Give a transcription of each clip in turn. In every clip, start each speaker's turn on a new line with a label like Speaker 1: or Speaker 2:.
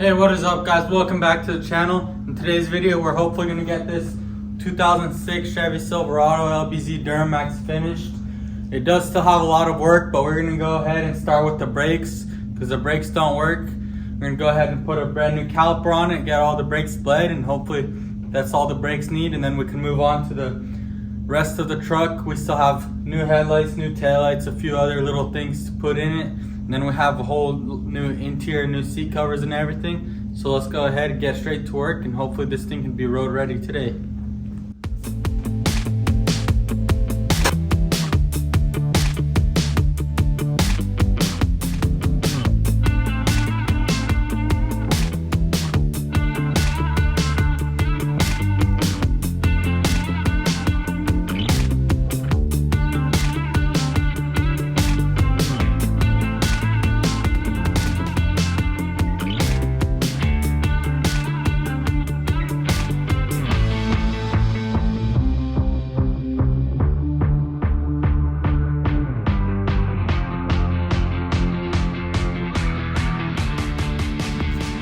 Speaker 1: Hey, what is up guys? Welcome back to the channel. In today's video, we're hopefully going to get this 2006 Chevy Silverado LBZ Duramax finished. It does still have a lot of work, but we're going to go ahead and start with the brakes because the brakes don't work. We're going to go ahead and put a brand new caliper on it, get all the brakes bled, and hopefully that's all the brakes need, and then we can move on to the rest of the truck. We still have new headlights, new taillights, a few other little things to put in it. And then we have a whole new interior, new seat covers and everything. So let's go ahead and get straight to work, and hopefully this thing can be road ready today.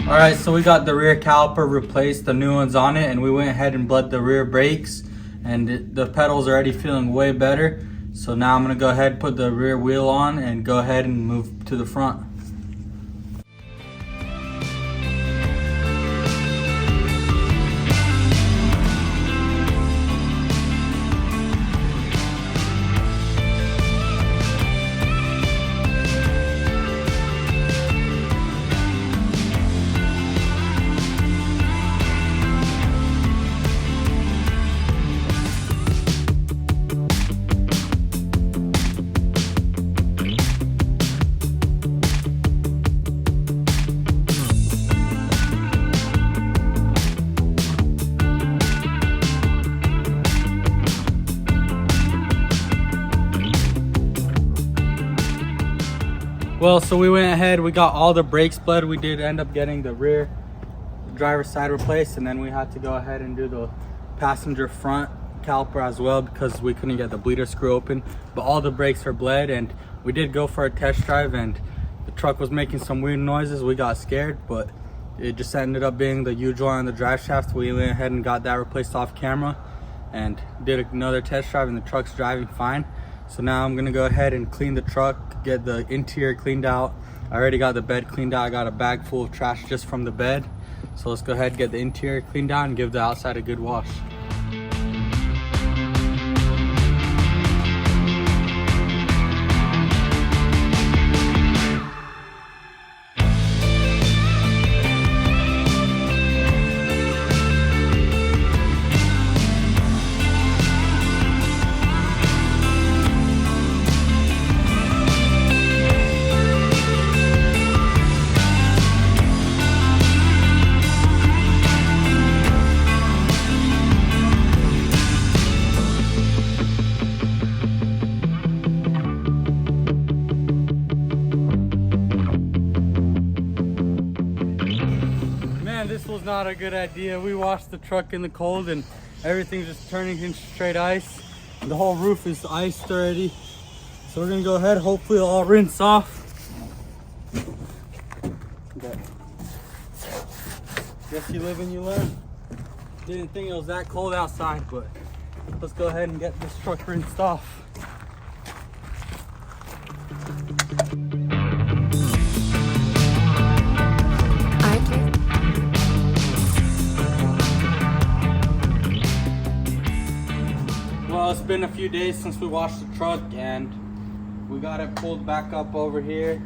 Speaker 1: Alright, so we got the rear caliper replaced, the new ones on it, and we went ahead and bled the rear brakes, and the pedals are already feeling way better. So now I'm going to go ahead and put the rear wheel on and go ahead and move to the front. Well, so we went ahead, we got all the brakes bled. We did end up getting the rear driver's side replaced, and then we had to go ahead and do the passenger front caliper as well because we couldn't get the bleeder screw open. But all the brakes are bled, and we did go for a test drive, and the truck was making some weird noises. We got scared, but it just ended up being the U-joint on the drive shaft. We went ahead and got that replaced off camera and did another test drive, and the truck's driving fine. So now I'm gonna go ahead and clean the truck, get the interior cleaned out. I already got the bed cleaned out. I got a bag full of trash just from the bed. So let's go ahead and get the interior cleaned out and give the outside a good wash. This was not a good idea. We washed the truck in the cold and everything's just turning into straight ice. The whole roof is iced already. So we're gonna go ahead, hopefully it'll all rinse off. Okay. Guess you live and you learn. Didn't think it was that cold outside, but let's go ahead and get this truck rinsed off. Well, it's been a few days since we washed the truck and we got it pulled back up over here.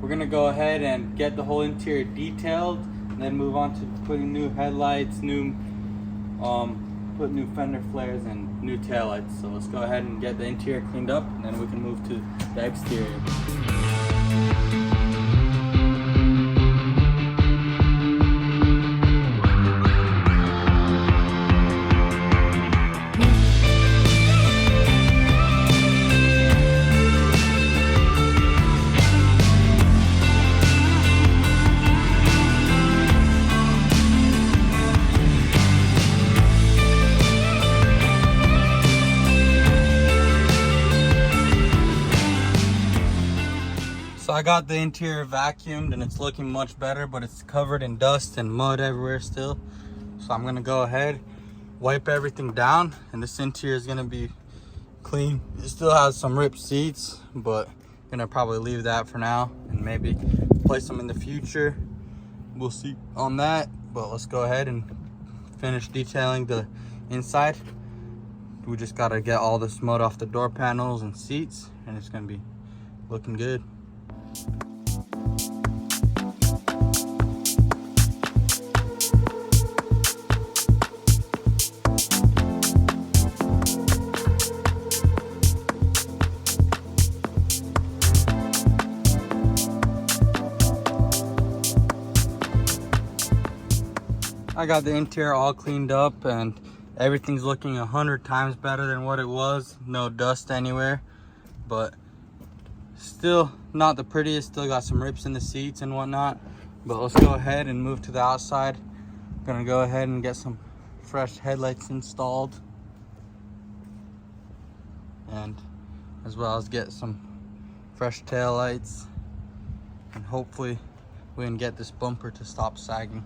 Speaker 1: We're gonna go ahead and get the whole interior detailed and then move on to putting new headlights, put new fender flares and new taillights. So let's go ahead and get the interior cleaned up and then we can move to the exterior. I got the interior vacuumed and it's looking much better, but it's covered in dust and mud everywhere still. So I'm gonna go ahead, wipe everything down, and this interior is gonna be clean. It still has some ripped seats, but I'm gonna probably leave that for now and maybe place them in the future. We'll see on that, but let's go ahead and finish detailing the inside. We just gotta get all this mud off the door panels and seats, and it's gonna be looking good. I got the interior all cleaned up and everything's looking 100 times better than what it was. No dust anywhere, but still not the prettiest. Still got some rips in the seats and whatnot, but let's go ahead and move to the outside. Gonna go ahead and get some fresh headlights installed, and as well as get some fresh tail lights, and hopefully we can get this bumper to stop sagging.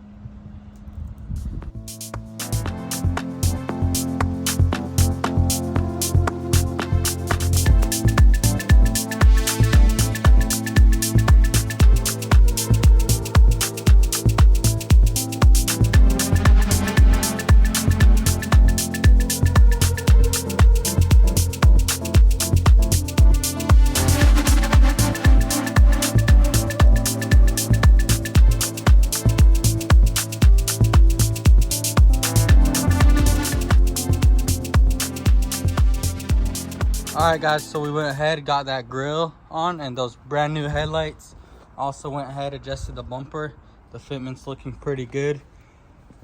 Speaker 1: Alright guys, so we went ahead, got that grill on and those brand new headlights. Also went ahead, adjusted the bumper. The fitment's looking pretty good.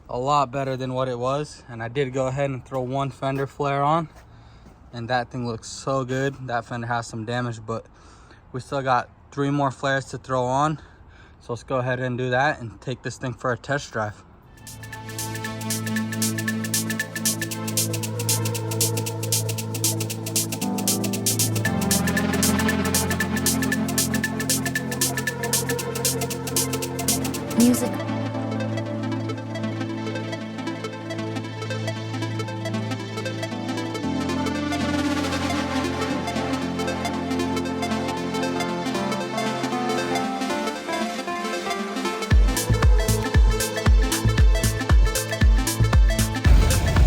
Speaker 1: A lot better than what it was. And I did go ahead and throw one fender flare on. And that thing looks so good. That fender has some damage, but we still got 3 more flares to throw on. So let's go ahead and do that and take this thing for a test drive.
Speaker 2: Music.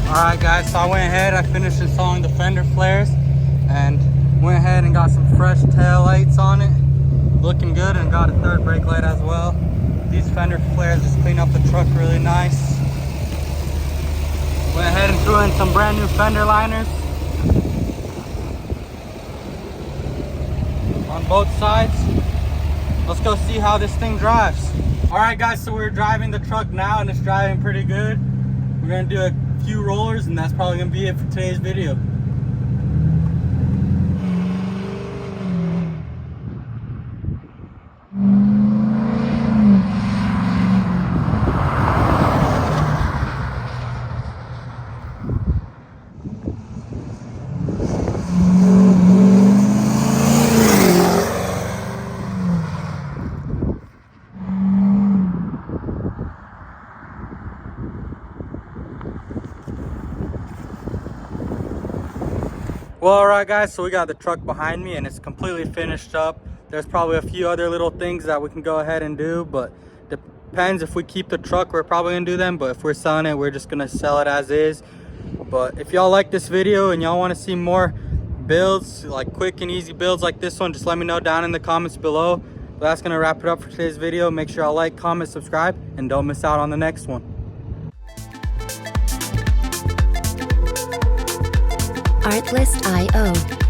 Speaker 1: Alright guys, so I went ahead, I finished installing the fender flares and went ahead and got some fresh tail lights on it. Looking good, and got a 3rd brake light as well. These fender flares just clean up the truck really nice. Went ahead and threw in some brand new fender liners on both sides. Let's go see how this thing drives. Alright guys, so we're driving the truck now and it's driving pretty good. We're gonna do a few rollers and that's probably gonna be it for today's video. Well, alright guys, so we got the truck behind me and it's completely finished up. There's probably a few other little things that we can go ahead and do, but depends. If we keep the truck, we're probably gonna do them, but if we're selling it, we're just gonna sell it as is. But if y'all like this video and y'all want to see more builds, like quick and easy builds like this one, just let me know down in the comments below. But that's gonna wrap it up for today's video. Make sure y'all like, comment, subscribe, and don't miss out on the next one.
Speaker 2: Artlist.io